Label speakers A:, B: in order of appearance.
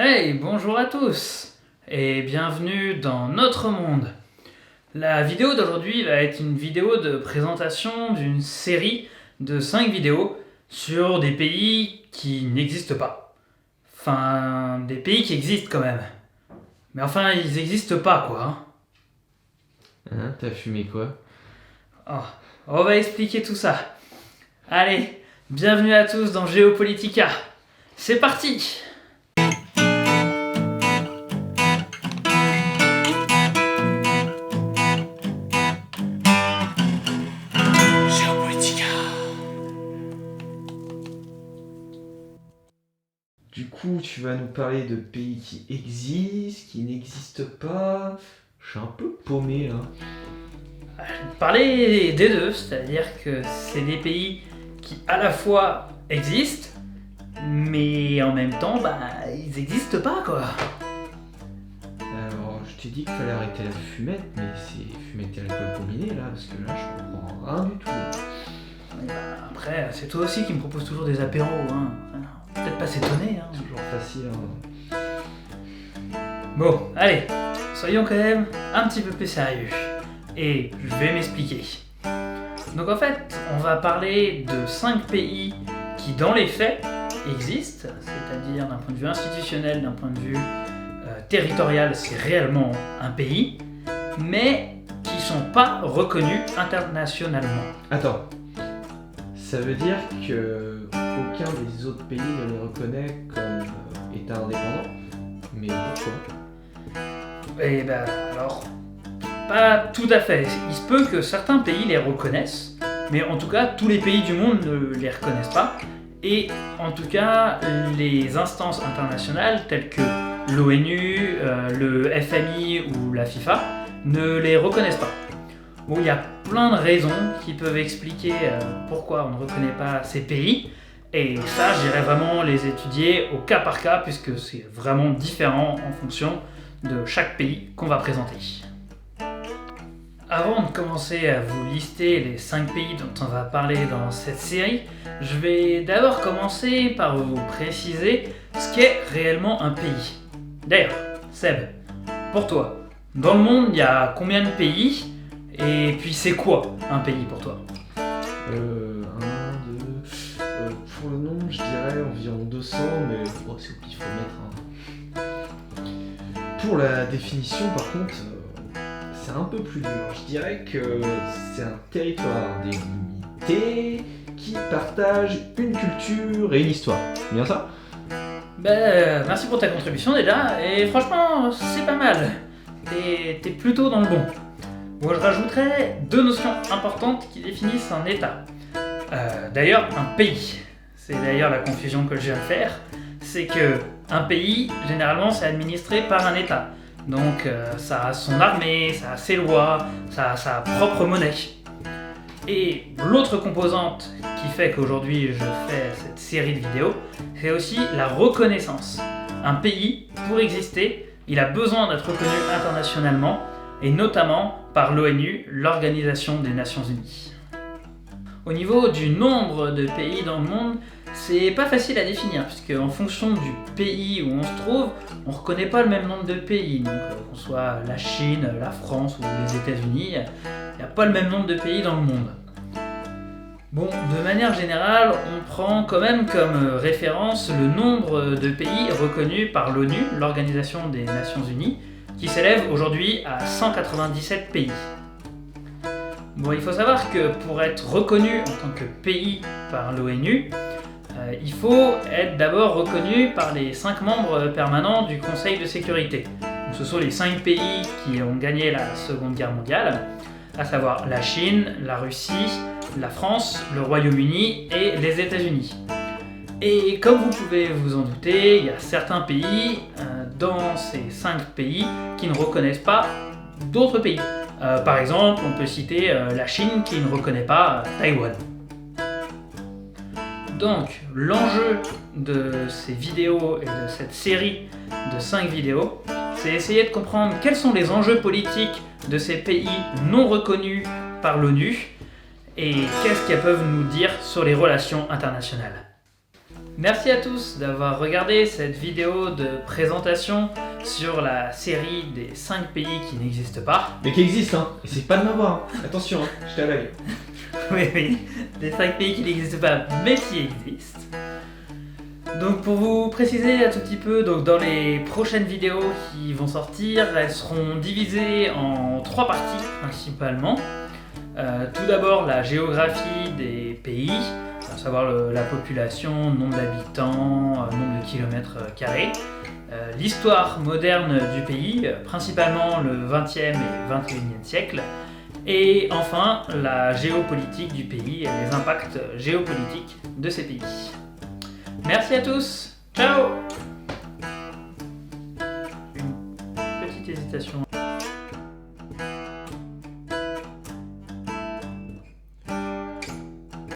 A: Hey, bonjour à tous et bienvenue dans notre monde. La vidéo d'aujourd'hui va être une vidéo de présentation d'une série de 5 vidéos sur des pays qui n'existent pas. Enfin, des pays qui existent quand même. Mais enfin, ils n'existent pas quoi.
B: Hein, t'as fumé quoi?
A: Oh, on va expliquer tout ça. Allez, bienvenue à tous dans Géopolitica. C'est parti!
B: Du coup, tu vas nous parler de pays qui existent, qui n'existent pas. Je suis un peu paumé là.
A: Parler des deux, c'est-à-dire que c'est des pays qui à la fois existent, mais en même temps, ils n'existent pas quoi.
B: Alors, je t'ai dit qu'il fallait arrêter la fumette, mais c'est fumette et alcool combiné là, parce que là, je comprends rien du tout.
A: Après, c'est toi aussi qui me propose toujours des apéros, hein. Peut-être pas s'étonner, hein.
B: Toujours facile, hein.
A: Bon, allez, soyons quand même un petit peu plus sérieux. Et je vais m'expliquer. Donc en fait, on va parler de 5 pays qui dans les faits existent, c'est-à-dire d'un point de vue institutionnel, d'un point de vue territorial, c'est réellement un pays, mais qui ne sont pas reconnus internationalement.
B: Attends, ça veut dire que aucun des autres pays ne les reconnaît comme État indépendant? Mais pourquoi?
A: Et alors, pas tout à fait. Il se peut que certains pays les reconnaissent, mais en tout cas, tous les pays du monde ne les reconnaissent pas. Et en tout cas, les instances internationales telles que l'ONU, le FMI ou la FIFA ne les reconnaissent pas. Bon, il y a plein de raisons qui peuvent expliquer pourquoi on ne reconnaît pas ces pays. Et ça, j'irai vraiment les étudier au cas par cas, puisque c'est vraiment différent en fonction de chaque pays qu'on va présenter. Avant de commencer à vous lister les 5 pays dont on va parler dans cette série, je vais d'abord commencer par vous préciser ce qu'est réellement un pays. D'ailleurs, Seb, pour toi, dans le monde, il y a combien de pays? Et puis c'est quoi un pays pour toi?
B: Pour le nombre, je dirais environ 200, mais c'est au pif, faut mettre. Pour la définition, par contre, c'est un peu plus dur. Je dirais que c'est un territoire délimité qui partage une culture et une histoire. C'est bien ça?
A: Merci pour ta contribution déjà, et franchement, c'est pas mal. T'es plutôt dans le bon. Moi, je rajouterais 2 notions importantes qui définissent un État. D'ailleurs, un pays. C'est d'ailleurs la confusion que je viens de faire. C'est que un pays, généralement, c'est administré par un État. Donc, ça a son armée, ça a ses lois, ça a sa propre monnaie. Et l'autre composante qui fait qu'aujourd'hui je fais cette série de vidéos, c'est aussi la reconnaissance. Un pays, pour exister, il a besoin d'être reconnu internationalement, et notamment par l'ONU, l'Organisation des Nations Unies. Au niveau du nombre de pays dans le monde, c'est pas facile à définir, puisque en fonction du pays où on se trouve, on reconnaît pas le même nombre de pays. Donc qu'on soit la Chine, la France ou les États-Unis, il n'y a pas le même nombre de pays dans le monde. Bon, de manière générale, on prend quand même comme référence le nombre de pays reconnus par l'ONU, l'Organisation des Nations Unies, qui s'élève aujourd'hui à 197 pays. Bon, il faut savoir que pour être reconnu en tant que pays par l'ONU, il faut être d'abord reconnu par les 5 membres permanents du Conseil de sécurité. Donc, ce sont les 5 pays qui ont gagné la Seconde Guerre mondiale, à savoir la Chine, la Russie, la France, le Royaume-Uni et les États-Unis. Et comme vous pouvez vous en douter, il y a certains pays dans ces 5 pays qui ne reconnaissent pas d'autres pays. Par exemple, on peut citer la Chine qui ne reconnaît pas Taïwan. Donc, l'enjeu de ces vidéos et de cette série de 5 vidéos, c'est essayer de comprendre quels sont les enjeux politiques de ces pays non reconnus par l'ONU et qu'est-ce qu'elles peuvent nous dire sur les relations internationales. Merci à tous d'avoir regardé cette vidéo de présentation sur la série des 5 pays qui n'existent pas.
B: Mais qui existe, hein. Essaye pas de m'avoir, hein. Attention, hein. Je t'avale.
A: Oui, des 5 pays qui n'existent pas, mais qui existent. Donc pour vous préciser un tout petit peu, donc dans les prochaines vidéos qui vont sortir, elles seront divisées en 3 parties principalement. Tout d'abord la géographie des pays, à savoir la population, nombre d'habitants, nombre de kilomètres carrés. L'histoire moderne du pays, principalement le 20e et 21e siècle. Et enfin, la géopolitique du pays et les impacts géopolitiques de ces pays. Merci à tous, ciao! Une petite hésitation.